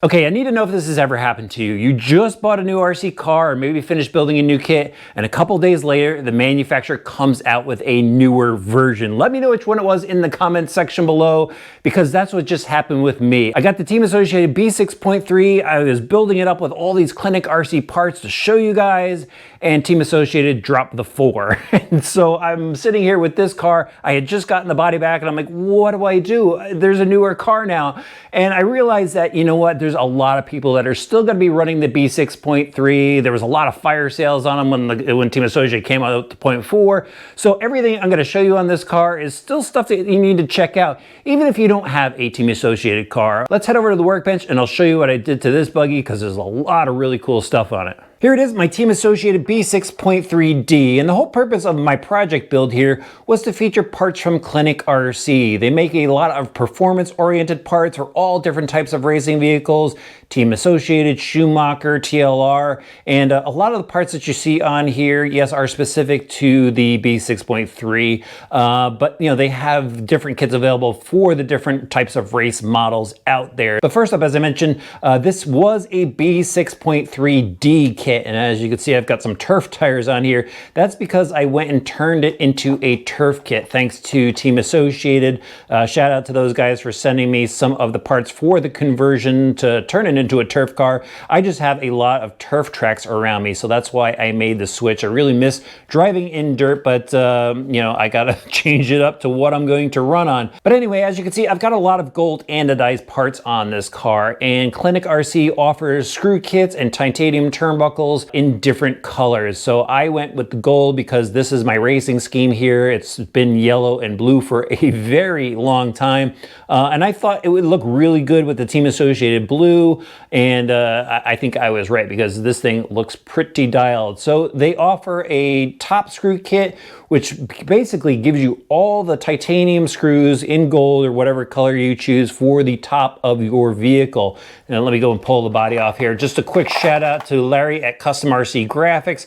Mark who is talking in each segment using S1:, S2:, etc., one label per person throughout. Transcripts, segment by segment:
S1: Okay, I need to know if this has ever happened to you. You just bought a new RC car or maybe finished building a new kit, and a couple days later, the manufacturer comes out with a newer version. Let me know which one it was in the comments section below, because that's what just happened with me. I got the Team Associated B6.3. I was building it up with all these Klinik RC parts to show you guys, and Team Associated dropped the 4. And so I'm sitting here with this car. I had just gotten the body back, and I'm like, what do I do? There's a newer car now. And I realized that, you know what, there's a lot of people that are still going to be running the B6.3. There was a lot of fire sales on them when Team Associated came out with the 0.4. So everything I'm going to show you on this car is still stuff that you need to check out, even if you don't have a Team Associated car. Let's head over to the workbench and I'll show you what I did to this buggy, because there's a lot of really cool stuff on it. Here it is, my Team Associated B6.3D, and the whole purpose of my project build here was to feature parts from Klinik RC. They make a lot of performance-oriented parts for all different types of racing vehicles, Team Associated, Schumacher, TLR, and a lot of the parts that you see on here, yes, are specific to the B6.3, but you know, they have different kits available for the different types of race models out there. But first up, as I mentioned, this was a B6.3D kit. And as you can see, I've got some turf tires on here. That's because I went and turned it into a turf kit, thanks to Team Associated. Shout out to those guys for sending me some of the parts for the conversion to turn it into a turf car. I just have a lot of turf tracks around me, so that's why I made the switch. I really miss driving in dirt, but you know, I gotta change it up to what I'm going to run on. But anyway, as you can see, I've got a lot of gold anodized parts on this car, and Klinik RC offers screw kits and titanium turnbuckles in different colors. So I went with the gold because this is my racing scheme here. It's been yellow and blue for a very long time. And I thought it would look really good with the Team Associated blue. And I think I was right, because this thing looks pretty dialed. So they offer a top screw kit, which basically gives you all the titanium screws in gold or whatever color you choose for the top of your vehicle. And let me go and pull the body off here. Just a quick shout out to Larry at Custom RC Graphics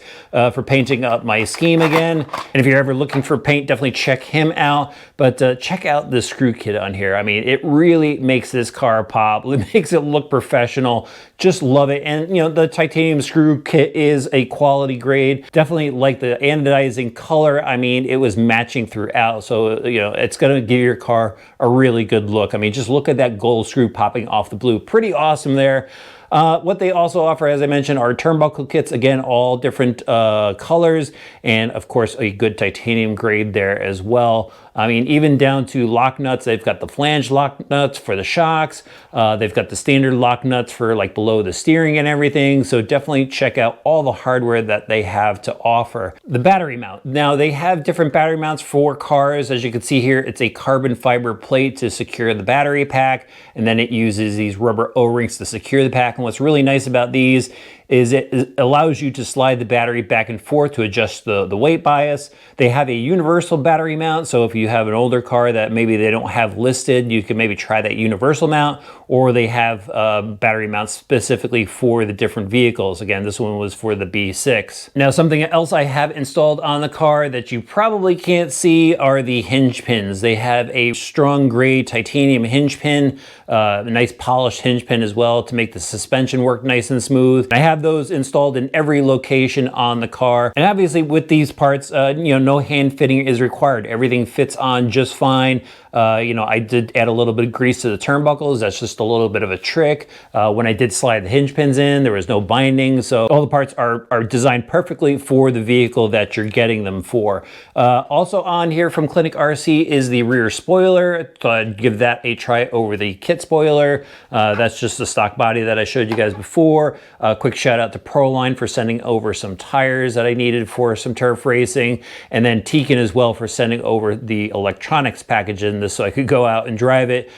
S1: for painting up my scheme again. And if you're ever looking for paint, definitely check him out. But check out the screw kit on here. I mean, it really makes this car pop. It makes it look professional. Just love it. And you know, the titanium screw kit is a quality grade. Definitely like the anodizing color. I mean, it was matching throughout. So, you know, it's going to give your car a really good look. I mean, just look at that gold screw popping off the blue. Pretty awesome there. What they also offer, as I mentioned, are turnbuckle kits. Again, all different colors, and of course, a good titanium grade there as well. I mean, even down to lock nuts. They've got the flange lock nuts for the shocks. They've got the standard lock nuts for like below the steering and everything. So definitely check out all the hardware that they have to offer. The battery mount. Now they have different battery mounts for cars. As you can see here, it's a carbon fiber plate to secure the battery pack, and then it uses these rubber O-rings to secure the pack. And what's really nice about these is it allows you to slide the battery back and forth to adjust the weight bias. They have a universal battery mount, so if you have an older car that maybe they don't have listed, you can maybe try that universal mount, or they have battery mounts specifically for the different vehicles. Again, this one was for the B6. Now, something else I have installed on the car that you probably can't see are the hinge pins. They have a strong grade titanium hinge pin, a nice polished hinge pin as well to make the suspension work nice and smooth. I have those installed in every location on the car. And obviously with these parts, you know, no hand fitting is required. Everything fits on just fine. You know, I did add a little bit of grease to the turnbuckles. That's just a little bit of a trick. When I did slide the hinge pins in, there was no binding. So all the parts are designed perfectly for the vehicle that you're getting them for. Also on here from Klinik RC is the rear spoiler. Thought I'd give that a try over the kit spoiler. That's just the stock body that I showed you guys before. Quick shout out to Proline for sending over some tires that I needed for some turf racing. And then Tekin as well for sending over the electronics package in this so I could go out and drive it.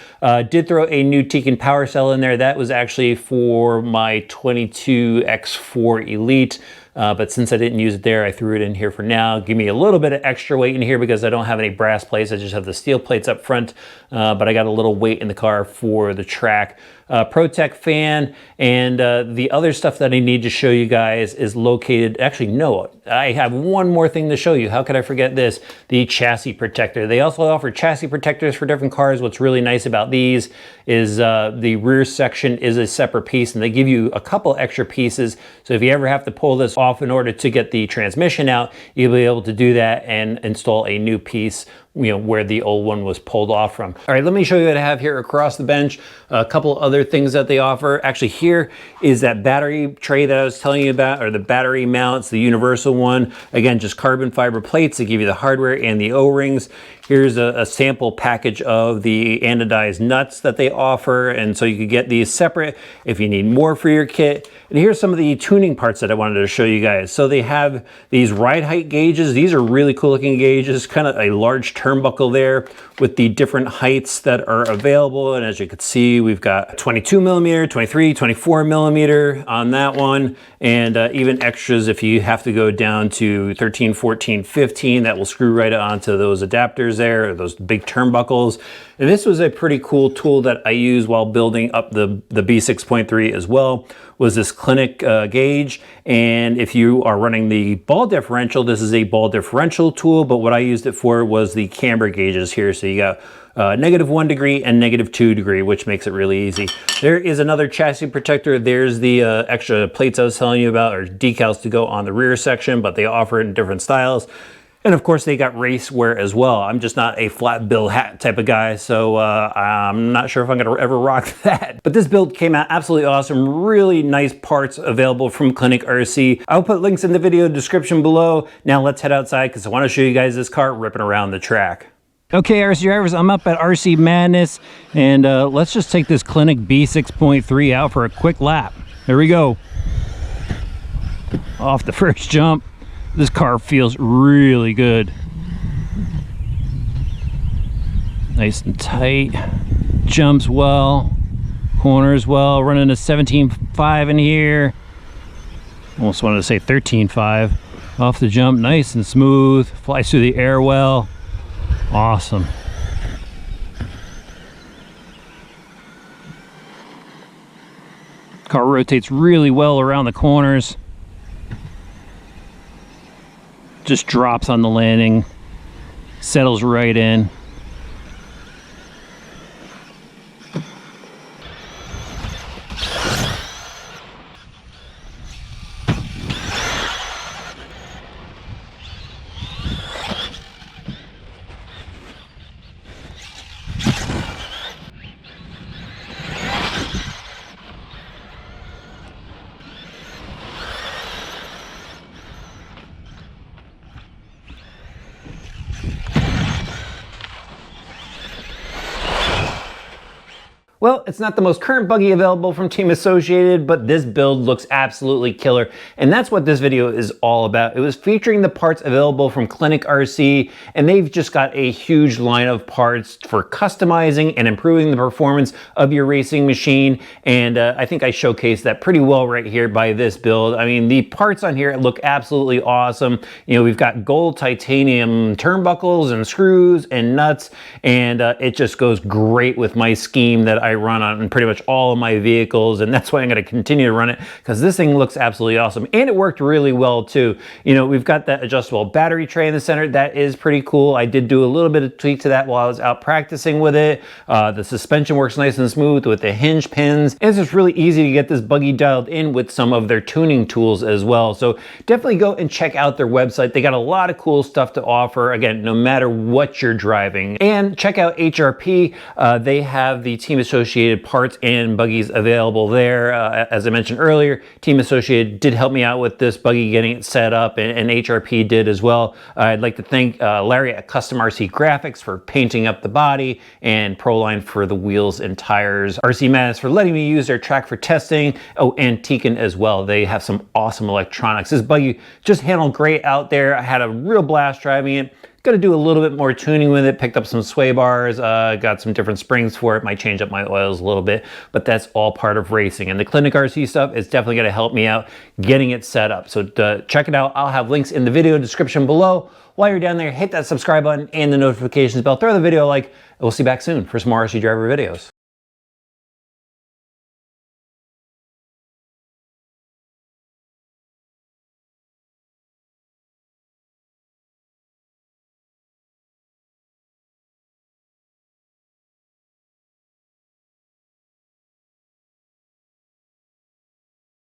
S1: Did throw a new Tekin power cell in there. That was actually for my 22X4 Elite. but since I didn't use it there, I threw it in here for now. Give me a little bit of extra weight in here because I don't have any brass plates. I just have the steel plates up front, but I got a little weight in the car for the track. ProTech fan, and the other stuff that I need to show you guys is located, actually no, I have one more thing to show you. How could I forget this? The chassis protector. They also offer chassis protectors for different cars. What's really nice about these is the rear section is a separate piece, and they give you a couple extra pieces. So if you ever have to pull this off in order to get the transmission out, you'll be able to do that and install a new piece, you know, where the old one was pulled off from. All right, let me show you what I have here across the bench. A couple other things that they offer. Actually, here is that battery tray that I was telling you about, or the battery mounts, the universal one. Again, just carbon fiber plates. They give you the hardware and the O-rings. Here's a sample package of the anodized nuts that they offer, and so you could get these separate if you need more for your kit. And here's some of the tuning parts that I wanted to show you guys. So they have these ride height gauges. These are really cool looking gauges, kind of a large turnbuckle there with the different heights that are available. And as you can see, we've got 22 millimeter, 23, 24 millimeter on that one, and even extras if you have to go down to 13, 14, 15, that will screw right onto those adapters there, those big turnbuckles. And this was a pretty cool tool that I used while building up the B6.3 as well, was this Klinik gauge. And if you are running the ball differential, this is a ball differential tool, but what I used it for was the camber gauges here. So you got -1 degree and -2 degree, which makes it really easy. There is another chassis protector. There's the extra plates I was telling you about, or decals to go on the rear section, but they offer it in different styles. And of course they got race wear as well. I'm just not a flat bill hat type of guy, so I'm not sure if I'm gonna ever rock that. But this build came out absolutely awesome. Really nice parts available from Klinik RC. I'll put links in the video description below. Now let's head outside because I wanna show you guys this car ripping around the track. Okay, RC drivers, I'm up at RC Madness, and let's just take this Klinik B6.3 out for a quick lap. Here we go. Off the first jump. This car feels really good. Nice and tight. Jumps well. Corners well. Running a 17.5 in here. Almost wanted to say 13.5. Off the jump, nice and smooth. Flies through the air well. Awesome. Car rotates really well around the corners. Just drops on the landing, settles right in. Well, it's not the most current buggy available from Team Associated, but this build looks absolutely killer. And that's what this video is all about. It was featuring the parts available from Klinik RC, and they've just got a huge line of parts for customizing and improving the performance of your racing machine. And I think I showcased that pretty well right here by this build. I mean, the parts on here look absolutely awesome. You know, we've got gold titanium turnbuckles and screws and nuts, and it just goes great with my scheme that I run on pretty much all of my vehicles, and that's why I'm going to continue to run it, because this thing looks absolutely awesome, and it worked really well too. You know, we've got that adjustable battery tray in the center. That is pretty cool. I did do a little bit of tweak to that while I was out practicing with it. The suspension works nice and smooth with the hinge pins, and it's just really easy to get this buggy dialed in with some of their tuning tools as well. So definitely go and check out their website. They got a lot of cool stuff to offer, again, no matter what you're driving. And check out HRP. They have the Team Associated parts and buggies available there. As I mentioned earlier, Team Associated did help me out with this buggy getting it set up, and HRP did as well. I'd like to thank Larry at Custom RC Graphics for painting up the body, and Proline for the wheels and tires. RC Madness for letting me use their track for testing. Oh, and Tekin as well. They have some awesome electronics. This buggy just handled great out there. I had a real blast driving it. Got to do a little bit more tuning with it, picked up some sway bars, got some different springs for it, might change up my oils a little bit, but that's all part of racing. And the Klinik RC stuff is definitely going to help me out getting it set up. So check it out. I'll have links in the video description below. While you're down there, hit that subscribe button and the notifications bell. Throw the video a like, and we'll see you back soon for some more RC driver videos.